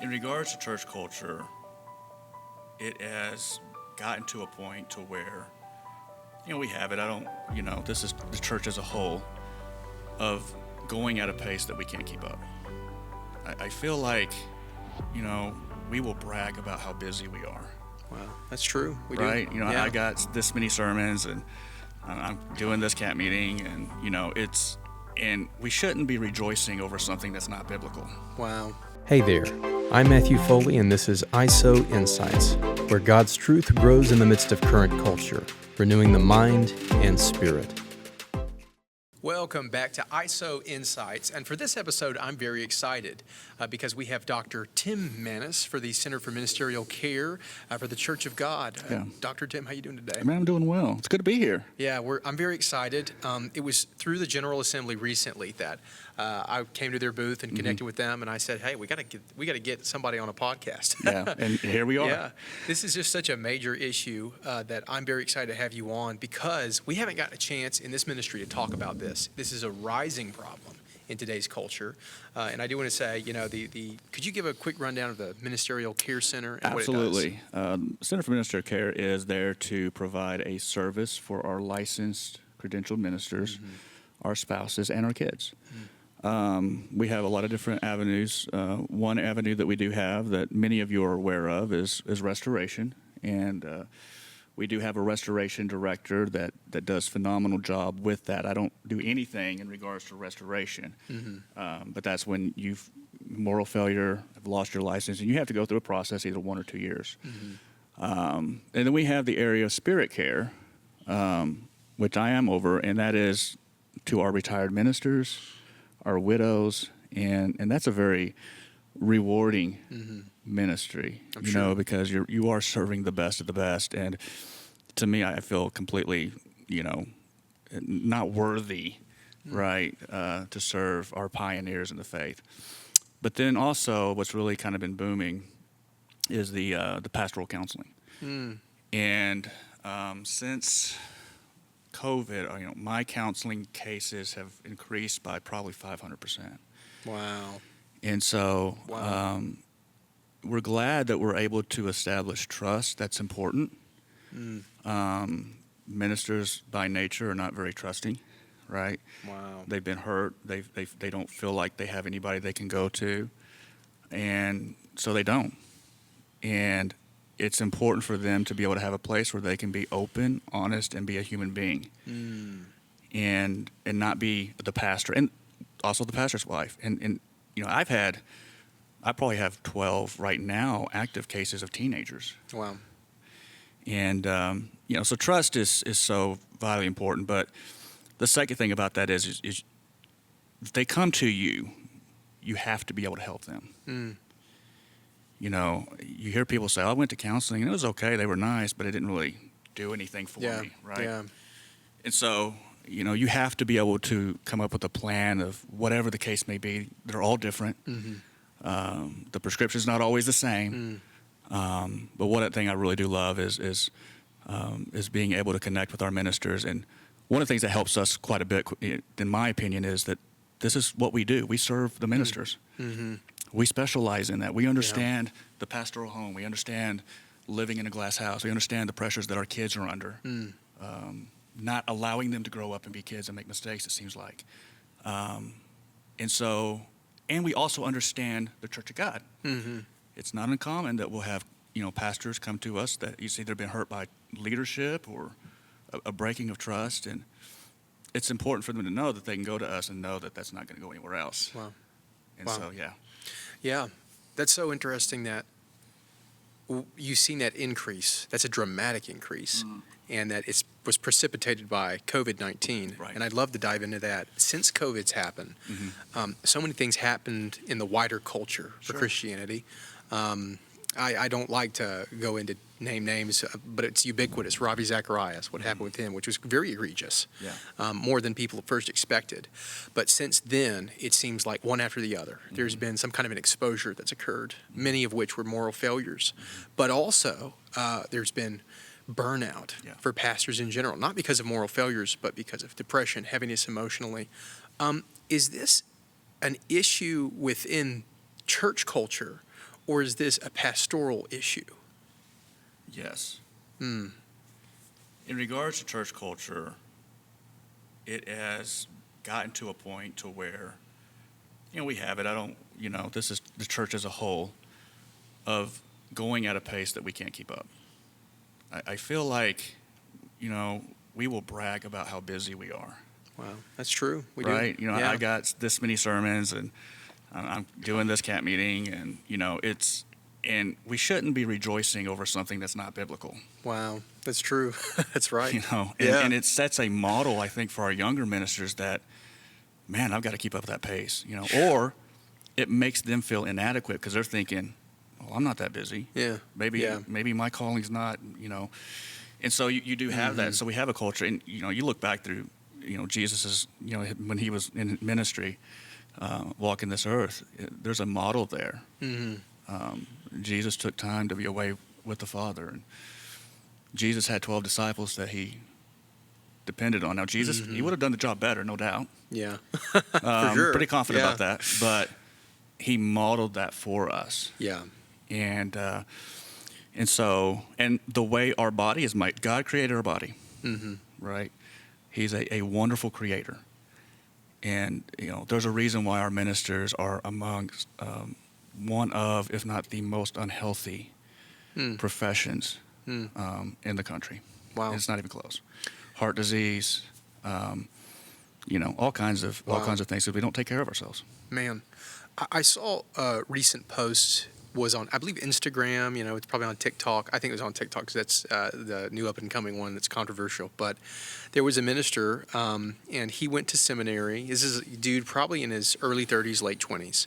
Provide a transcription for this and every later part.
in regards to church culture, it has gotten to a point to where, we have it. This is the church as a whole, of going at a pace that we can't keep up. I feel like, we will brag about how busy we are. Wow, that's true. We right? do. I got this many sermons, and I'm doing this camp meeting, and, and we shouldn't be rejoicing over something that's not biblical. Wow. Hey there, I'm Matthew Foley, and this is ISOW Insights, where God's truth grows in the midst of current culture, renewing the mind and spirit. Welcome back to ISOW Insights, and for this episode, I'm very excited because we have Dr. Tim Maness for the Center for Ministerial Care for the Church of God. Dr. Tim, how you doing today? Man, I'm doing well. It's good to be here. Yeah, I'm very excited. It was through the General Assembly recently that I came to their booth and connected with them, and I said, "Hey, we got to get somebody on a podcast." Yeah, and here we are. Yeah, this is just such a major issue that I'm very excited to have you on because we haven't gotten a chance in this ministry to talk about this. This is a rising problem in today's culture, and I do want to say, could you give a quick rundown of the Ministerial Care Center and Absolutely. what it does? Center for Ministerial Care is there to provide a service for our licensed, credentialed ministers, our spouses, and our kids. We have a lot of different avenues. One avenue that we do have that many of you are aware of is restoration, and we do have a restoration director that does a phenomenal job with that. I don't do anything in regards to restoration, but that's when you've moral failure, have lost your license, and you have to go through a process, either 1 or 2 years. And then we have the area of spirit care, which I am over, and that is to our retired ministers, our widows, and that's a very rewarding ministry, because you are serving the best of the best, and to me, I feel completely, not worthy, right, to serve our pioneers in the faith. But then also, what's really kind of been booming is the pastoral counseling, and since COVID, my counseling cases have increased by probably 500%. Wow. And so we're glad that we're able to establish trust. That's important. Ministers by nature are not very trusting, right? Wow. They've been hurt. They don't feel like they have anybody they can go to, and so they don't. And it's important for them to be able to have a place where they can be open, honest, and be a human being, and not be the pastor, and also the pastor's wife. And I probably have 12 right now active cases of teenagers. Wow. And so trust is so vitally important. But the second thing about that is if they come to you, you have to be able to help them. You hear people say, "I went to counseling and it was okay. They were nice, but it didn't really do anything for me," right? Yeah. And so, you have to be able to come up with a plan of whatever the case may be. They're all different. The prescription's not always the same. But one thing I really do love is being able to connect with our ministers. And one of the things that helps us quite a bit, in my opinion, is that this is what we do. We serve the ministers. We specialize in that. We understand the pastoral home. We understand living in a glass house. We understand the pressures that our kids are under. Not allowing them to grow up and be kids and make mistakes, it seems like. And we also understand the Church of God. It's not uncommon that we'll have, pastors come to us that you see they've been hurt by leadership or a breaking of trust. And it's important for them to know that they can go to us and know that that's not going to go anywhere else. Wow. And so, yeah. Yeah, that's so interesting that you've seen that increase. That's a dramatic increase, and that it was precipitated by COVID-19. Right. And I'd love to dive into that. Since COVID's happened, so many things happened in the wider culture for Christianity. I don't like to go into name names, but it's ubiquitous. Ravi Zacharias, what happened with him, which was very egregious, more than people at first expected. But since then, it seems like one after the other. There's been some kind of an exposure that's occurred, many of which were moral failures. But also, there's been burnout for pastors in general, not because of moral failures, but because of depression, heaviness emotionally. Is this an issue within church culture, or is this a pastoral issue? Yes. Mm. In regards to church culture, it has gotten to a point to where, we have it. This is the church as a whole, of going at a pace that we can't keep up. I feel like, we will brag about how busy we are. Wow, that's true. We right? do. I got this many sermons, and I'm doing this camp meeting, and and we shouldn't be rejoicing over something that's not biblical. Wow, that's true. That's right. And it sets a model, I think, for our younger ministers that, man, I've got to keep up with that pace, or it makes them feel inadequate because they're thinking, well, I'm not that busy. Yeah. Maybe my calling's not, And so you do have that. So we have a culture, and, you look back through, Jesus's, when he was in ministry, walking this earth, there's a model there. Mm-hmm. Jesus took time to be away with the Father, and Jesus had 12 disciples that he depended on. Now, Jesus, he would have done the job better, no doubt. Yeah, for sure. Pretty confident about that, but he modeled that for us. Yeah. And so the way our body is made, God created our body, right? He's a wonderful creator. And, there's a reason why our ministers are amongst one of, if not the most unhealthy professions in the country. Wow. And it's not even close. Heart disease, all kinds of things because we don't take care of ourselves. Man, I saw a recent post was on, I believe, Instagram. It's probably on TikTok. I think it was on TikTok because that's the new up-and-coming one that's controversial. But there was a minister, and he went to seminary. This is a dude probably in his early 30s, late 20s.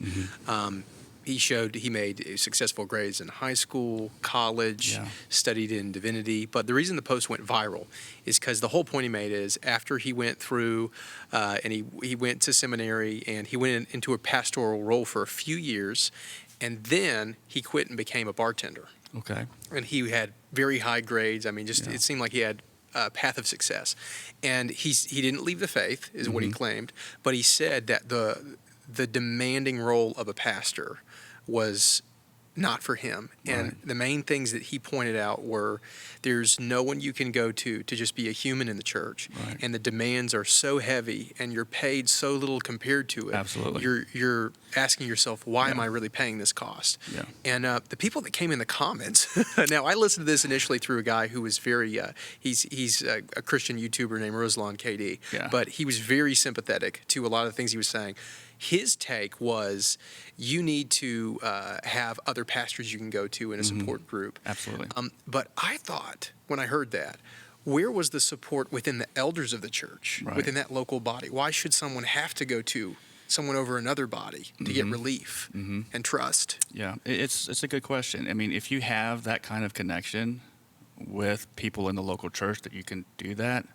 He made successful grades in high school, college, studied in divinity. But the reason the post went viral is because the whole point he made is after he went through and he went to seminary and he went into a pastoral role for a few years, and then he quit and became a bartender. Okay. And he had very high grades. I mean, it seemed like he had a path of success. And he didn't leave the faith, is what he claimed. But he said that the demanding role of a pastor was not for him. And the main things that he pointed out were there's no one you can go to just be a human in the church. Right. And the demands are so heavy and you're paid so little compared to it. Absolutely. You're asking yourself, why am I really paying this cost? Yeah. And the people that came in the comments, now I listened to this initially through a guy who was very, he's a Christian YouTuber named Ruslan KD, but he was very sympathetic to a lot of the things he was saying. His take was you need to have other pastors you can go to in a support group. Absolutely. But I thought when I heard that, where was the support within the elders of the church, within that local body? Why should someone have to go to someone over another body to get relief and trust? Yeah, it's a good question. I mean, if you have that kind of connection with people in the local church that you can do that,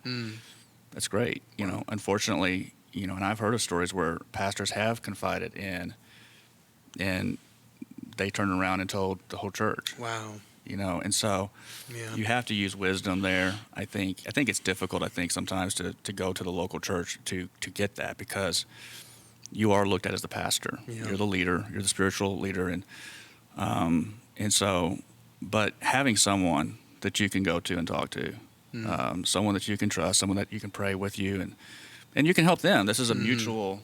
that's great. Unfortunately, and I've heard of stories where pastors have confided in, and they turned around and told the whole church. Wow. And so you have to use wisdom there. I think it's difficult, sometimes to go to the local church to get that because you are looked at as the pastor. Yeah. You're the leader. You're the spiritual leader. And so, but having someone that you can go to and talk to, someone that you can trust, someone that you can pray with you, and you can help them. This is a mutual,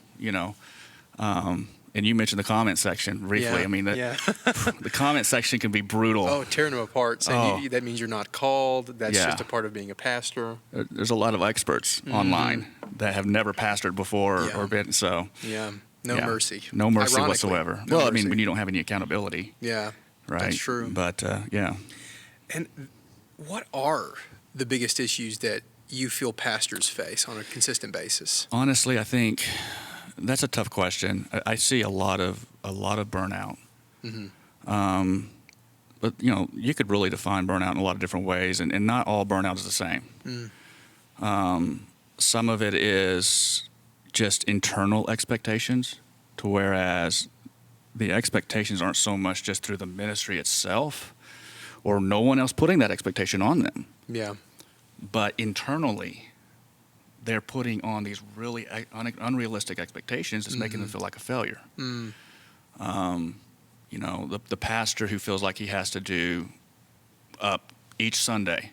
and you mentioned the comment section briefly. Yeah, I mean, the comment section can be brutal. Oh, tearing them apart, saying that means you're not called. That's just a part of being a pastor. There's a lot of experts online that have never pastored before or been, so. Yeah, no mercy. No mercy Ironically, whatsoever. No mercy. I mean, when you don't have any accountability. Yeah, right. That's true. But, And what are the biggest issues that you feel pastors face on a consistent basis? Honestly, I think that's a tough question. I see a lot of burnout. But you could really define burnout in a lot of different ways, and not all burnout is the same. Some of it is just internal expectations, to whereas the expectations aren't so much just through the ministry itself, or no one else putting that expectation on them. Yeah. But internally, they're putting on these really unrealistic expectations that's making them feel like a failure. the pastor who feels like he has to do up each Sunday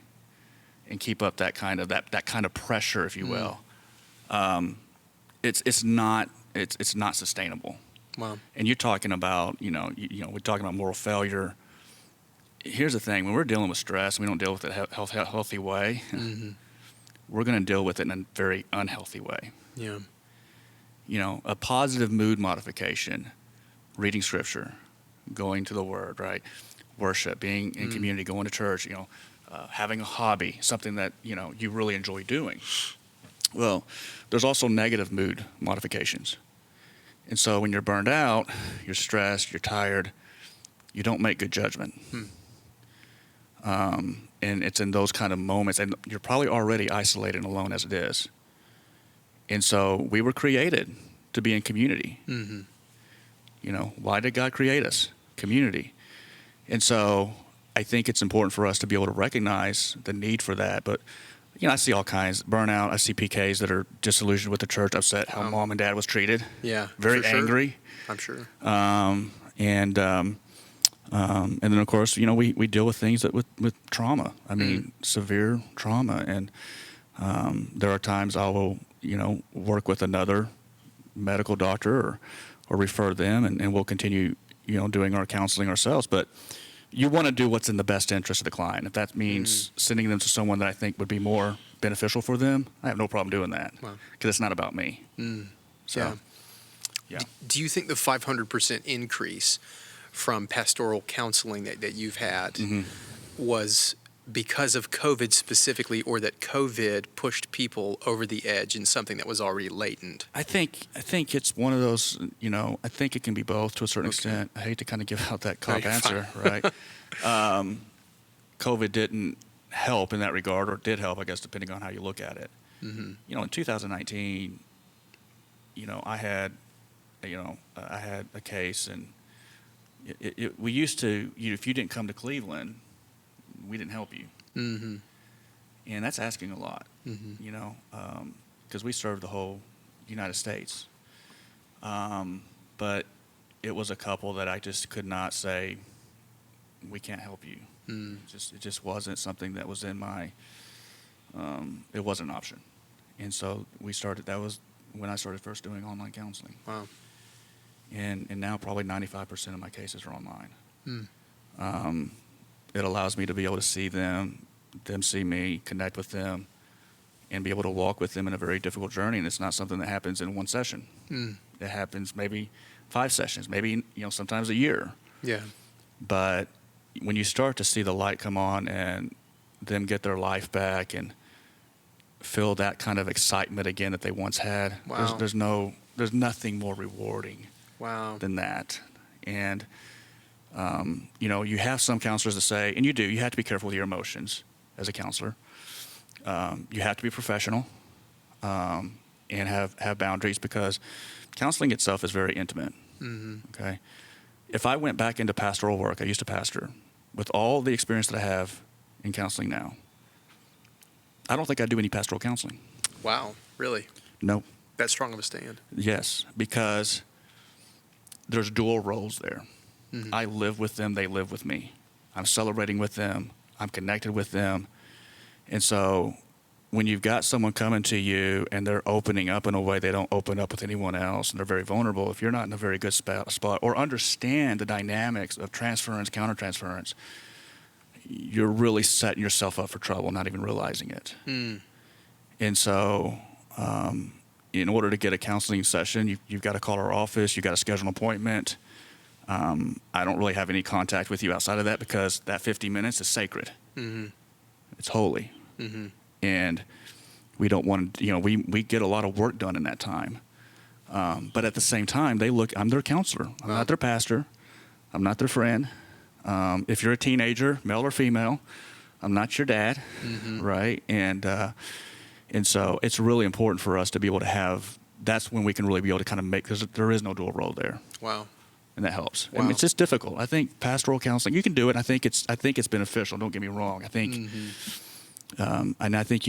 and keep up that kind of pressure, if you will. It's not sustainable. Wow. And you're talking about, we're talking about moral failure. Here's the thing: when we're dealing with stress, we don't deal with it in a healthy way. We're going to deal with it in a very unhealthy way. Yeah. A positive mood modification, reading scripture, going to the Word, right? Worship, being in community, going to church, having a hobby, something that, you really enjoy doing. Well, there's also negative mood modifications. And so when you're burned out, you're stressed, you're tired, you don't make good judgment. And it's in those kind of moments, and you're probably already isolated and alone as it is. And so we were created to be in community. Why did God create us? Community. And so I think it's important for us to be able to recognize the need for that. But, I see all kinds. Burnout. I see PKs that are disillusioned with the church, upset how mom and dad was treated. Yeah. Very angry. I'm sure. And then, of course, we deal with things with trauma. I mean, severe trauma. And there are times I will, work with another medical doctor or refer them, and we'll continue, doing our counseling ourselves. But you want to do what's in the best interest of the client. If that means sending them to someone that I think would be more beneficial for them, I have no problem doing that, because it's not about me. So, yeah. Do you think the 500% increase from pastoral counseling that you've had was because of COVID specifically, or that COVID pushed people over the edge in something that was already latent? I think it's one of those, I think it can be both to a certain extent. I hate to kind of give out that cop answer, right? COVID didn't help in that regard, or did help, I guess, depending on how you look at it. In 2019, I had a case, and we used to, if you didn't come to Cleveland, we didn't help you. And that's asking a lot, because we serve the whole United States. But it was a couple that I just could not say, we can't help you. It just wasn't something that was in my, it wasn't an option. And so that was when I started first doing online counseling. Wow. And now probably 95% of my cases are online. It allows me to be able to see them see me, connect with them, and be able to walk with them in a very difficult journey. And it's not something that happens in one session. It happens maybe 5 sessions, maybe, sometimes a year. Yeah. But when you start to see the light come on and them get their life back and feel that kind of excitement again that they once had, there's nothing more rewarding than that. And you have some counselors that say, and you have to be careful with your emotions as a counselor. You have to be professional and have boundaries, because counseling itself is very intimate. Okay. If I went back into pastoral work, I used to pastor, with all the experience that I have in counseling now, I don't think I'd do any pastoral counseling. Wow. Really? No. That strong of a stand? Yes, because there's dual roles there. I live with them, they live with me. I'm celebrating with them, I'm connected with them. And so when you've got someone coming to you and they're opening up in a way they don't open up with anyone else, and they're very vulnerable, if you're not in a very good spot or understand the dynamics of transference, countertransference, you're really setting yourself up for trouble, not even realizing it. And so in order to get a counseling session, you've got to call our office, you've got to schedule an appointment. I don't really have any contact with you outside of that, because that 50 minutes is sacred. It's holy. And we don't want to, we get a lot of work done in that time. But at the same time, I'm their counselor. I'm not their pastor. I'm not their friend. If you're a teenager, male or female, I'm not your dad, right? And so it's really important for us to be able to have, that's when we can really be able to kind of because there is no dual role there. Wow. And that helps. Wow. I mean, it's just difficult. I think pastoral counseling, you can do it. I think it's beneficial. Don't get me wrong. I think, and I think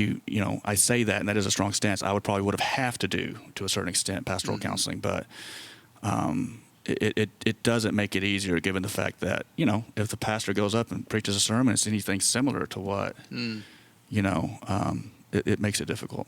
I say that, and that is a strong stance. I would have to do, to a certain extent, pastoral counseling. But it doesn't make it easier, given the fact that, if the pastor goes up and preaches a sermon, it's anything similar to what, it makes it difficult.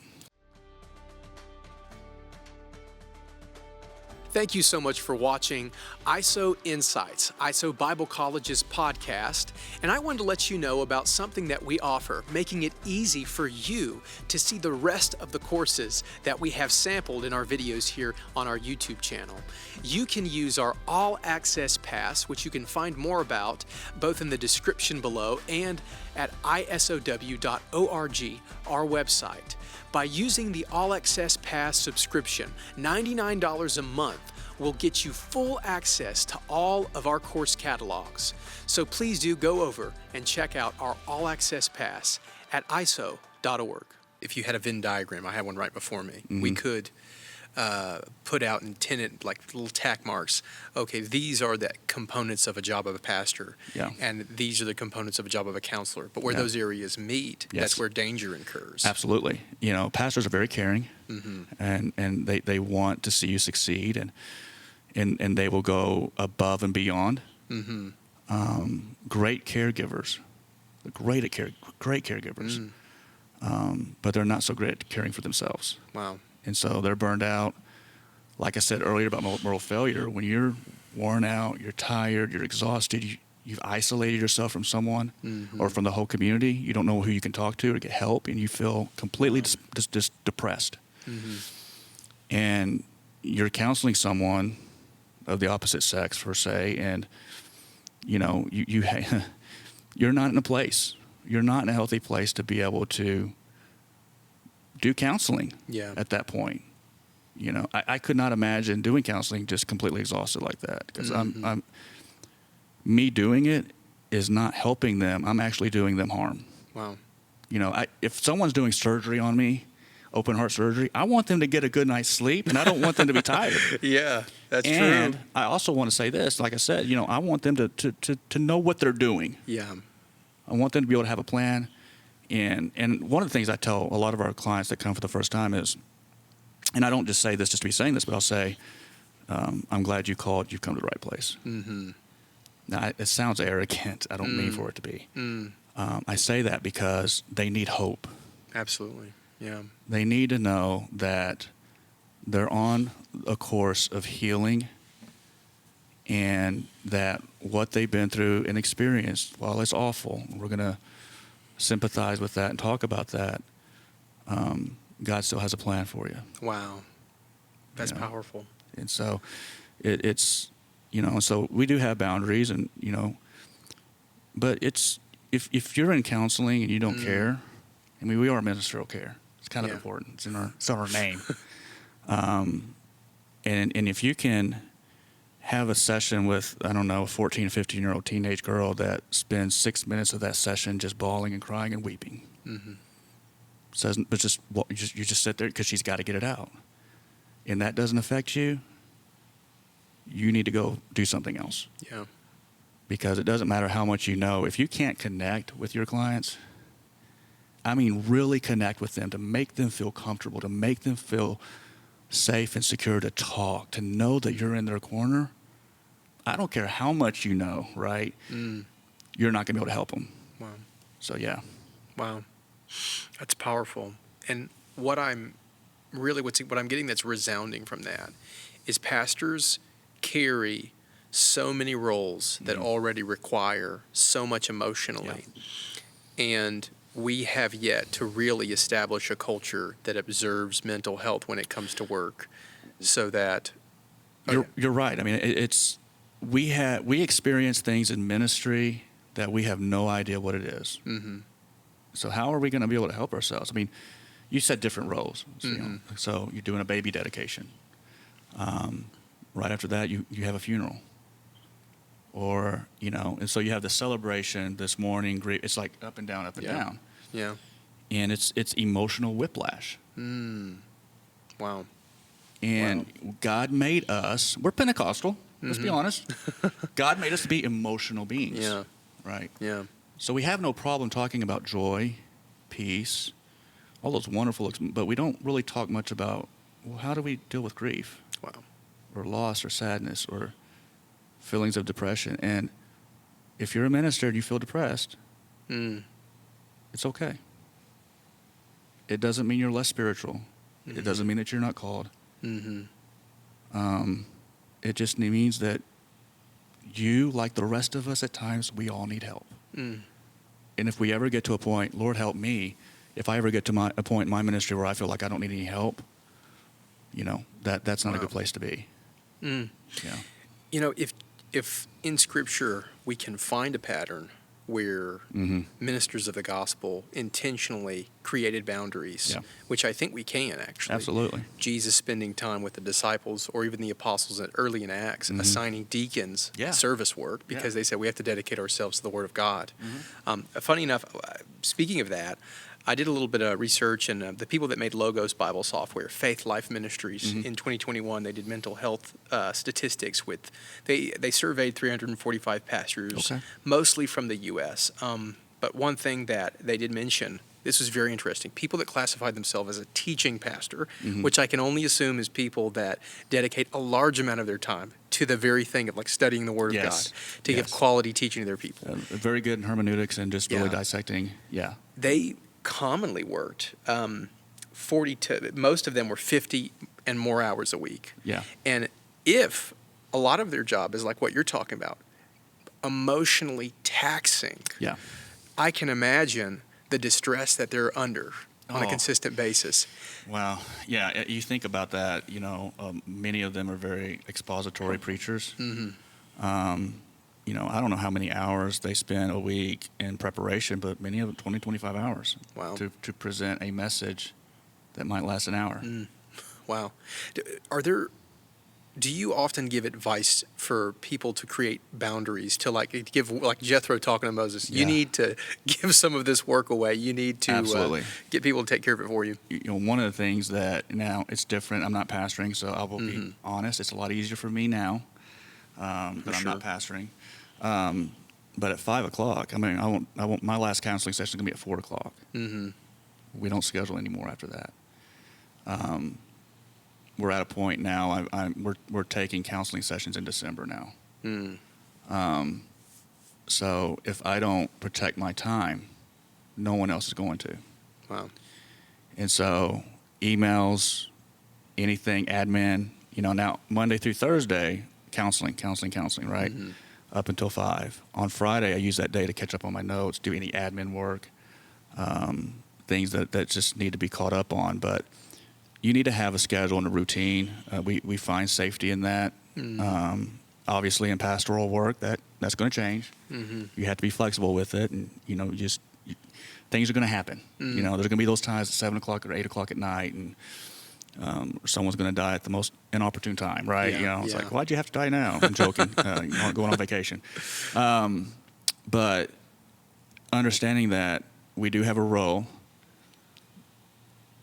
Thank you so much for watching ISOW Insights, ISOW Bible College's podcast. And I wanted to let you know about something that we offer, making it easy for you to see the rest of the courses that we have sampled in our videos here on our YouTube channel. You can use our All Access Pass, which you can find more about both in the description below and at isow.org, our website. By using the All Access Pass subscription, $99 a month will get you full access to all of our course catalogs. So please do go over and check out our All Access Pass at isow.org. If you had a Venn diagram, I have one right before me, we could put out in tenant, like little tack marks. Okay, these are the components of a job of a pastor, and these are the components of a job of a counselor. But where those areas meet, that's where danger incurs. Absolutely. Pastors are very caring, and they want to see you succeed, and they will go above and beyond. Great caregivers, great caregivers, but they're not so great at caring for themselves. Wow. And so they're burned out. Like I said earlier about moral failure, when you're worn out, you're tired, you're exhausted, you've isolated yourself from someone or from the whole community, you don't know who you can talk to or get help, and you feel completely just depressed. And you're counseling someone of the opposite sex, per se, and you're not in a place. You're not in a healthy place to be able to do counseling at that point. I could not imagine doing counseling just completely exhausted like that, because me doing it is not helping them. I'm actually doing them harm. Wow. If someone's doing surgery on me, open heart surgery, I want them to get a good night's sleep, and I don't want them to be tired. Yeah, that's true. And I also want to say this, like I said, I want them to know what they're doing. Yeah. I want them to be able to have a plan. And one of the things I tell a lot of our clients that come for the first time is, and I don't just say this just to be saying this, but I'll say, I'm glad you called. You've come to the right place. Now, it sounds arrogant. I don't mean for it to be. I say that because they need hope. Absolutely. Yeah. They need to know that they're on a course of healing, and that what they've been through and experienced, while it's awful, we're going to sympathize with that and talk about that. God still has a plan for you. Wow. That's powerful. And so it's, so we do have boundaries, and, but it's, if you're in counseling and you don't care, I mean, we are ministerial care. It's kind of important. It's in our name. And if you can have a session with, I don't know, a 14, 15-year-old teenage girl that spends 6 minutes of that session just bawling and crying and weeping. Says, but you just sit there because she's got to get it out. And that doesn't affect you, you need to go do something else. Yeah. Because it doesn't matter how much you know. If you can't connect with your clients, I mean really connect with them, to make them feel comfortable, to make them feel safe and secure to talk, to know that you're in their corner, I don't care how much you know, right? You're not going to be able to help them. Wow. So, yeah. Wow. That's powerful. And what I'm getting that's resounding from that is pastors carry so many roles that already require so much emotionally. And we have yet to really establish a culture that observes mental health when it comes to work, so that you're right. I mean, we experience things in ministry that we have no idea what it is. So how are we going to be able to help ourselves? I mean, you said different roles. So, so you're doing a baby dedication. Right after that, you have a funeral. Or, and so you have the celebration this morning. It's like up and down, up and down. Yeah. And it's emotional whiplash. Wow. And God made us, we're Pentecostal, let's be honest. God made us to be emotional beings. Yeah. Right? Yeah. So we have no problem talking about joy, peace, all those wonderful, but we don't really talk much about, well, how do we deal with grief? Wow. Or loss or sadness or feelings of depression. And if you're a minister and you feel depressed, it's okay. It doesn't mean you're less spiritual. Mm-hmm. It doesn't mean that you're not called. Mm-hmm. It just means that you, like the rest of us at times, we all need help. And if we ever get to a point, Lord help me, if I ever get to a point in my ministry where I feel like I don't need any help, that's not a good place to be. Yeah. If in Scripture we can find a pattern where ministers of the gospel intentionally created boundaries, which I think we can, actually. Absolutely. Jesus spending time with the disciples or even the apostles early in Acts, assigning deacons service work because they said we have to dedicate ourselves to the Word of God. Funny enough, speaking of that, I did a little bit of research, and the people that made Logos Bible software, Faith Life Ministries, in 2021, they did mental health statistics they surveyed 345 pastors, mostly from the U.S. But one thing that they did mention, this was very interesting, people that classified themselves as a teaching pastor, which I can only assume is people that dedicate a large amount of their time to the very thing of like studying the Word of God, to give quality teaching to their people. Very good in hermeneutics and just really dissecting, They commonly worked 40 to, most of them were 50 and more hours a week. Yeah. And if a lot of their job is like what you're talking about, emotionally taxing, I can imagine the distress that they're under on a consistent basis. Wow. Yeah, you think about that, many of them are very expository preachers. I don't know how many hours they spend a week in preparation, but many of them 20, 25 hours to present a message that might last an hour. Wow. Do you often give advice for people to create boundaries, to give, like Jethro talking to Moses, you need to give some of this work away. You need to get people to take care of it for you. One of the things that now it's different. I'm not pastoring, so I will be honest. It's a lot easier for me now that I'm not pastoring. But at 5 o'clock, I won't. My last counseling session is gonna be at 4 o'clock. We don't schedule anymore after that. We're at a point now. We're taking counseling sessions in December now. So if I don't protect my time, no one else is going to. Wow. And so emails, anything, admin. Now Monday through Thursday, counseling, right? Up until 5. On Friday, I use that day to catch up on my notes, do any admin work, things that just need to be caught up on. But you need to have a schedule and a routine. We find safety in that. Obviously, in pastoral work, that's going to change. You have to be flexible with it, and things are going to happen. There's going to be those times at 7 o'clock or 8 o'clock at night, and someone's going to die at the most inopportune time, right? It's like, why'd you have to die now? I'm joking. Going on vacation. But understanding that we do have a role,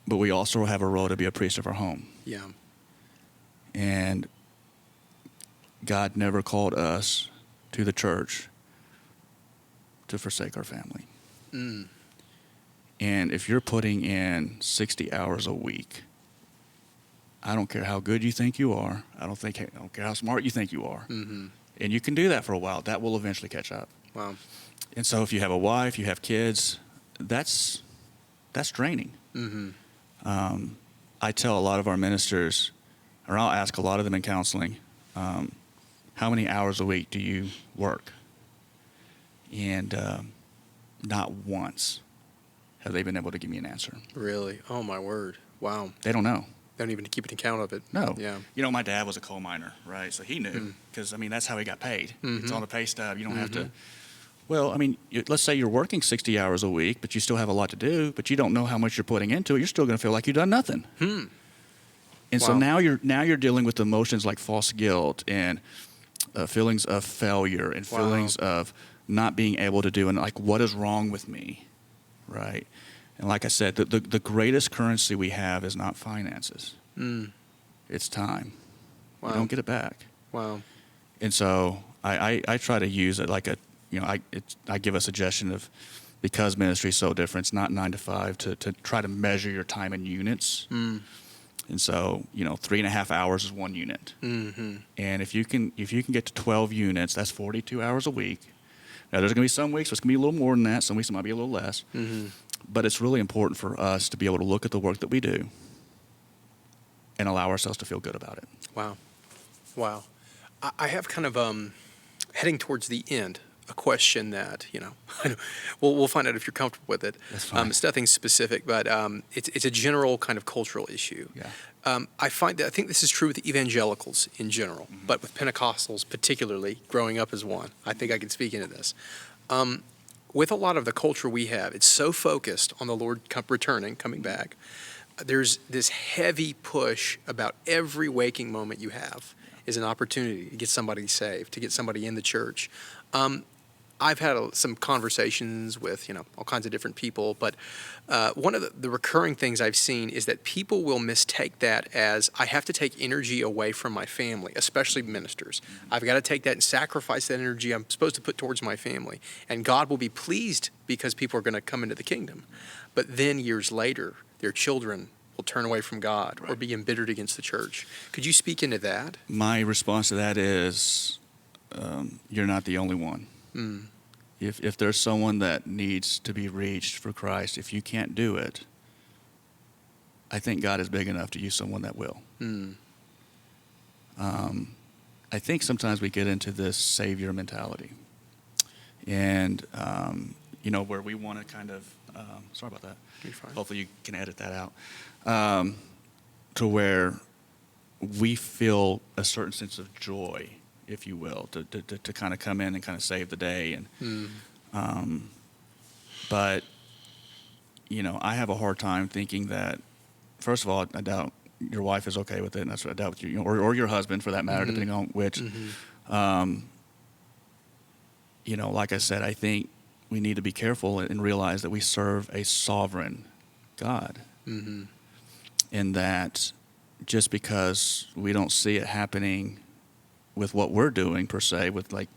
but we also have a role to be a priest of our home. Yeah. And God never called us to the church to forsake our family. And if you're putting in 60 hours a week, I don't care how good you think you are. I don't care how smart you think you are. And you can do that for a while. That will eventually catch up. Wow. And so if you have a wife, you have kids, that's draining. I tell a lot of our ministers, or I'll ask a lot of them in counseling, how many hours a week do you work? And not once have they been able to give me an answer. Really? Oh, my word. Wow. They don't know. They don't even keep an account of it. No. Yeah. My dad was a coal miner, right? So he knew, because, that's how he got paid. It's on the pay stub. You don't have to. Well, let's say you're working 60 hours a week, but you still have a lot to do, but you don't know how much you're putting into it. You're still going to feel like you've done nothing. And so now you're dealing with emotions like false guilt and feelings of failure and feelings of not being able to do, and like, what is wrong with me, right? And like I said, the greatest currency we have is not finances. It's time. Wow. You don't get it back. Wow. And so I try to use it like I give a suggestion of, because ministry is so different, it's not 9 to 5, to try to measure your time in units. And so, 3.5 hours is 1 unit. Mm-hmm. And if you can get to 12 units, that's 42 hours a week. Now, there's going to be some weeks it's going to be a little more than that. Some weeks it might be a little less. Mm-hmm. But it's really important for us to be able to look at the work that we do and allow ourselves to feel good about it. Wow. I have kind of, heading towards the end, a question that, we'll find out if you're comfortable with it. That's fine. It's nothing specific, but it's a general kind of cultural issue. Yeah. I think this is true with evangelicals in general, but with Pentecostals particularly, growing up as one, I think I can speak into this. With a lot of the culture we have, it's so focused on the Lord returning, coming back. There's this heavy push about every waking moment you have is an opportunity to get somebody saved, to get somebody in the church. I've had some conversations with, all kinds of different people, but one of the recurring things I've seen is that people will mistake that as I have to take energy away from my family, especially ministers. I've got to take that and sacrifice that energy I'm supposed to put towards my family, and God will be pleased because people are going to come into the kingdom. But then years later, their children will turn away from God or be embittered against the church. Could you speak into that? My response to that is, you're not the only one. Mm. If there's someone that needs to be reached for Christ, if you can't do it, I think God is big enough to use someone that will. Mm. I think sometimes we get into this savior mentality, and where we want to kind of sorry about that. You're fine. Hopefully you can edit that out, to where we feel a certain sense of joy, if you will, to kind of come in and kind of save the day. And but I have a hard time thinking that, first of all, I doubt your wife is okay with it, and that's what I doubt with you, or your husband for that matter, depending on which. Like I said, I think we need to be careful and realize that we serve a sovereign God, and that just because we don't see it happening with what we're doing per se, with like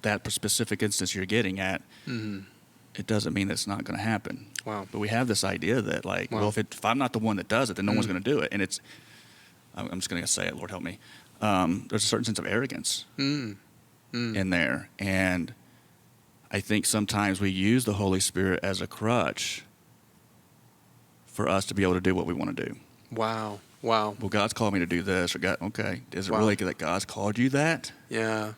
that specific instance you're getting at, it doesn't mean that it's not going to happen. Wow. But we have this idea that well, if I'm not the one that does it, then no one's going to do it. And I'm just going to say it, Lord help me. There's a certain sense of arrogance in there. And I think sometimes we use the Holy Spirit as a crutch for us to be able to do what we want to do. Wow. Well, God's called me to do this, or God, okay, is it really that God's called you that? Yeah.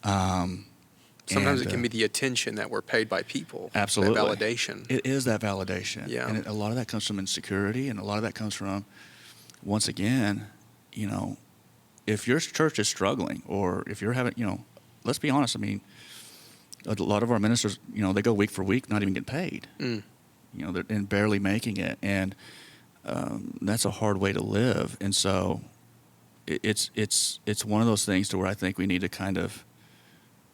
Sometimes it can be the attention that we're paid by people. Absolutely. That validation. It is that validation. Yeah. And a lot of that comes from insecurity, and a lot of that comes from, once again, if your church is struggling, or if you're having, let's be honest, I mean, a lot of our ministers, they go week for week, not even getting paid. They're and barely making it. And that's a hard way to live. And so it's one of those things to where I think we need to kind of,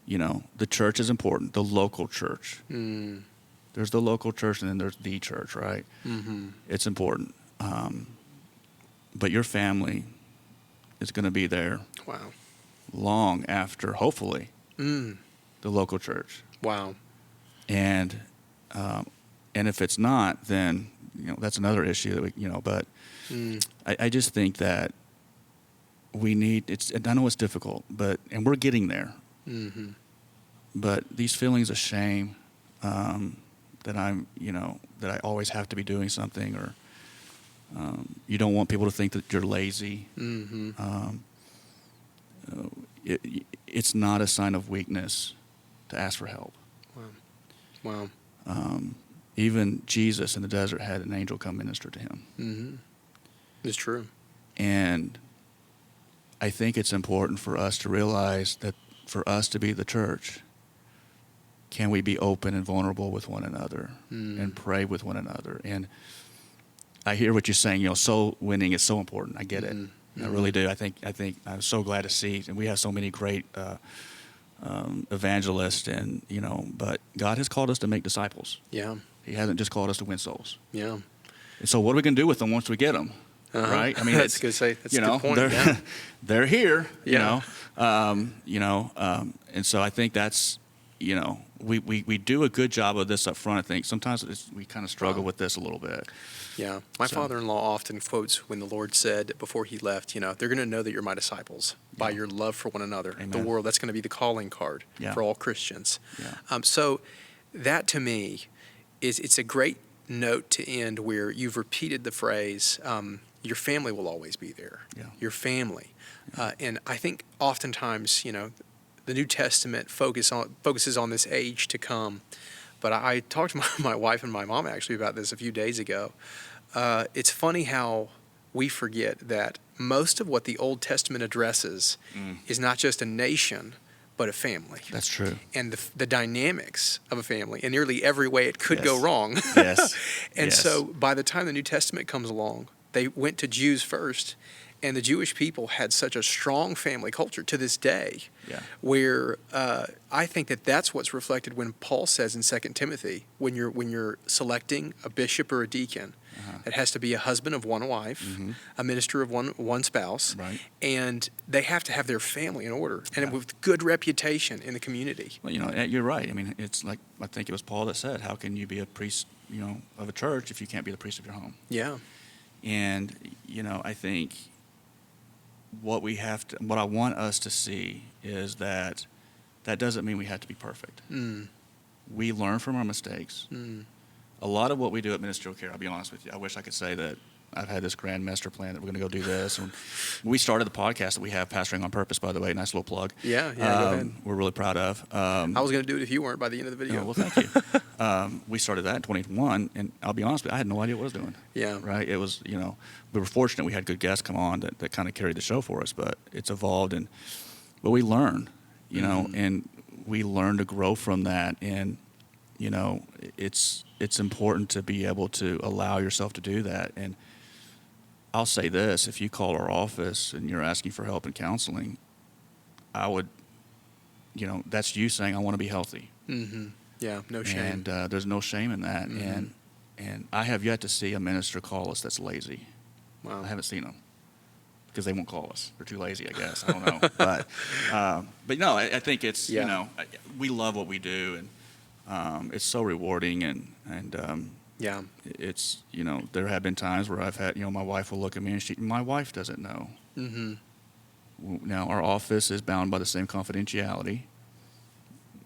the church is important, the local church. There's the local church, and then there's the church, right? It's important. But your family is going to be there long after, hopefully, the local church. Wow. And if it's not, then that's another issue that we but I just think that we need I know it's difficult, and we're getting there. But these feelings of shame, that I'm that I always have to be doing something, or you don't want people to think that you're lazy. It's not a sign of weakness to ask for help. Wow. Even Jesus in the desert had an angel come minister to him. It's true. And I think it's important for us to realize that for us to be the church, can we be open and vulnerable with one another and pray with one another? And I hear what you're saying, soul winning is so important. I get it. I really do. I think I'm so glad to see, and we have so many great evangelists, and but God has called us to make disciples. Yeah. He hasn't just called us to win souls. Yeah. And so what are we going to do with them once we get them? Right? I mean, that's a good say. That's a good point. They're here. Yeah. And so I think that's we do a good job of this up front. I think sometimes we kind of struggle with this a little bit. Yeah. My father-in-law often quotes when the Lord said before he left, they're going to know that you're my disciples by your love for one another. Amen. The world, that's going to be the calling card for all Christians. Yeah. So that to me it's a great note to end where you've repeated the phrase, your family will always be there. Yeah. Your family. And I think oftentimes, the New Testament focuses on this age to come. But I talked to my wife and my mom actually about this a few days ago. It's funny how we forget that most of what the Old Testament addresses is not just a nation, but a family. That's true. And the dynamics of a family in nearly every way it could go wrong. Yes. And so by the time the New Testament comes along, they went to Jews first. And the Jewish people had such a strong family culture to this day, where I think that's what's reflected when Paul says in 2 Timothy, when you're selecting a bishop or a deacon, it has to be a husband of one wife, a minister of one spouse, and they have to have their family in order and with good reputation in the community. Well, you're right. I mean, it's like I think it was Paul that said, "How can you be a priest, of a church if you can't be the priest of your home?" Yeah. And I think what I want us to see is that doesn't mean we have to be perfect. We learn from our mistakes. A lot of what we do at Ministerial Care, I'll be honest with you, I wish I could say that I've had this grand master plan that we're going to go do this. And we started the podcast that we have, Pastoring on Purpose, by the way, nice little plug. Yeah, go ahead. We're really proud of. I was going to do it if you weren't by the end of the video. Well, thank you. We started that in 2021, and I'll be honest with you, I had no idea what I was doing. Yeah. Right? It was, we were fortunate we had good guests come on that kind of carried the show for us, but it's evolved. But we learn, and we learn to grow from that. And, it's important to be able to allow yourself to do that. And I'll say this, if you call our office and you're asking for help and counseling, I would, that's you saying, I want to be healthy. Yeah, no shame. And there's no shame in that. And I have yet to see a minister call us that's lazy. Wow. I haven't seen them because they won't call us. They're too lazy, I guess. I don't know. But no, I think it's, we love what we do, and it's so rewarding, and it's, there have been times where I've had, my wife will look at me and my wife doesn't know. Now, our office is bound by the same confidentiality,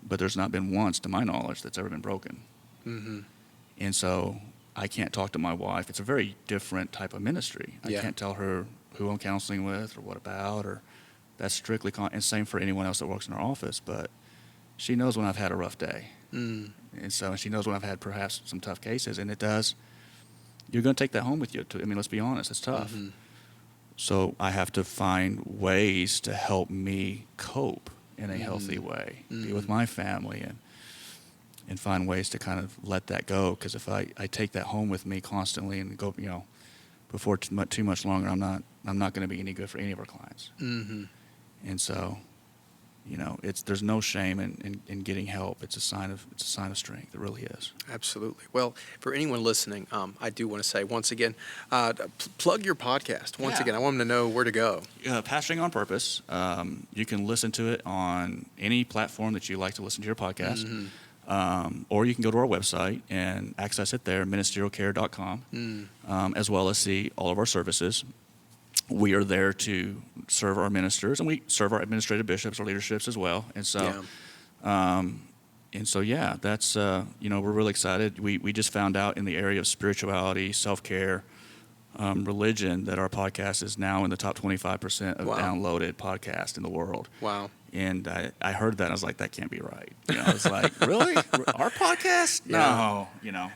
but there's not been once, to my knowledge, that's ever been broken. And so I can't talk to my wife. It's a very different type of ministry. I can't tell her who I'm counseling with or what about, or that's strictly, and same for anyone else that works in our office, but she knows when I've had a rough day. And so she knows when I've had perhaps some tough cases, and you're going to take that home with you. Let's be honest, it's tough. So I have to find ways to help me cope in a healthy way, be with my family, and find ways to kind of let that go. Because if I take that home with me constantly and go, before too much longer, I'm not going to be any good for any of our clients. And so, there's no shame in getting help. It's a sign of strength. It really is. Absolutely. Well, for anyone listening, I do want to say once again, plug your podcast. Once again, I want them to know where to go. Pastoring on Purpose. You can listen to it on any platform that you like to listen to your podcast. Or you can go to our website and access it there, ministerialcare.com, as well as see all of our services. We are there to serve our ministers, and we serve our administrative bishops, our leaderships as well. And so, that's, we're really excited. We just found out in the area of spirituality, self-care, religion, that our podcast is now in the top 25% of downloaded podcasts in the world. Wow. And I heard that, and I was like, that can't be right. I was like, really? Our podcast? No.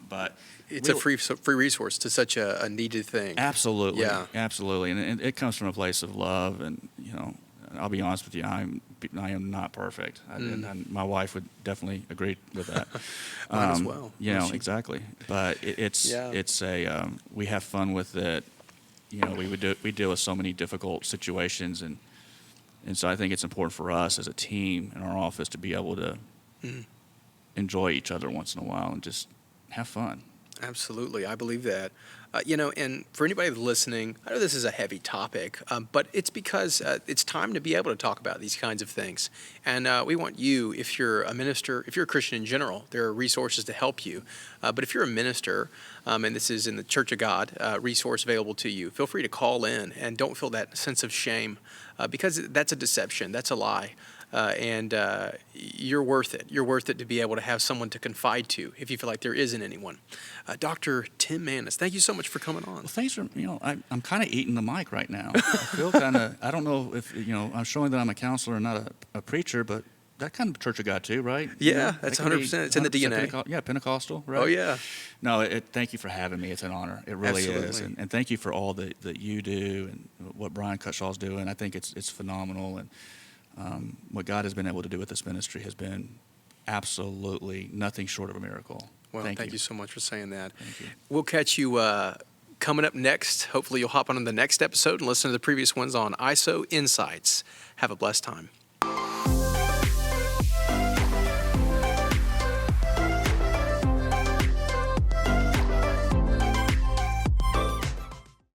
But it's a free resource to such a needed thing. Absolutely. Yeah. Absolutely. And it comes from a place of love. And, I'll be honest with you, I am not perfect. And my wife would definitely agree with that. Mine as well. Exactly. But it's we have fun with it. We deal with so many difficult situations, and so I think it's important for us as a team in our office to be able to enjoy each other once in a while and just have fun. Absolutely. I believe that. And for anybody listening, I know this is a heavy topic, but it's because it's time to be able to talk about these kinds of things. And we want you, if you're a minister, if you're a Christian in general, there are resources to help you. But if you're a minister, and this is in the Church of God, resource available to you, feel free to call in and don't feel that sense of shame because that's a deception. That's a lie. And you're worth it. You're worth it to be able to have someone to confide to if you feel like there isn't anyone. Dr. Tim Maness, thank you so much for coming on. Well, thanks for, I'm kind of eating the mic right now. I feel kind of, I don't know if, I'm showing that I'm a counselor and not a preacher, but that kind of Church of God too, right? Yeah, that's 100%. It's in the DNA. Pentecostal, right? Oh, yeah. No, thank you for having me. It's an honor. It really Absolutely. is. And thank you for all that you do and what Brian Cutshaw's doing. I think it's phenomenal. And what God has been able to do with this ministry has been absolutely nothing short of a miracle. Well, thank you so much for saying that. Thank you. We'll catch you coming up next. Hopefully you'll hop on the next episode and listen to the previous ones on ISO Insights. Have a blessed time.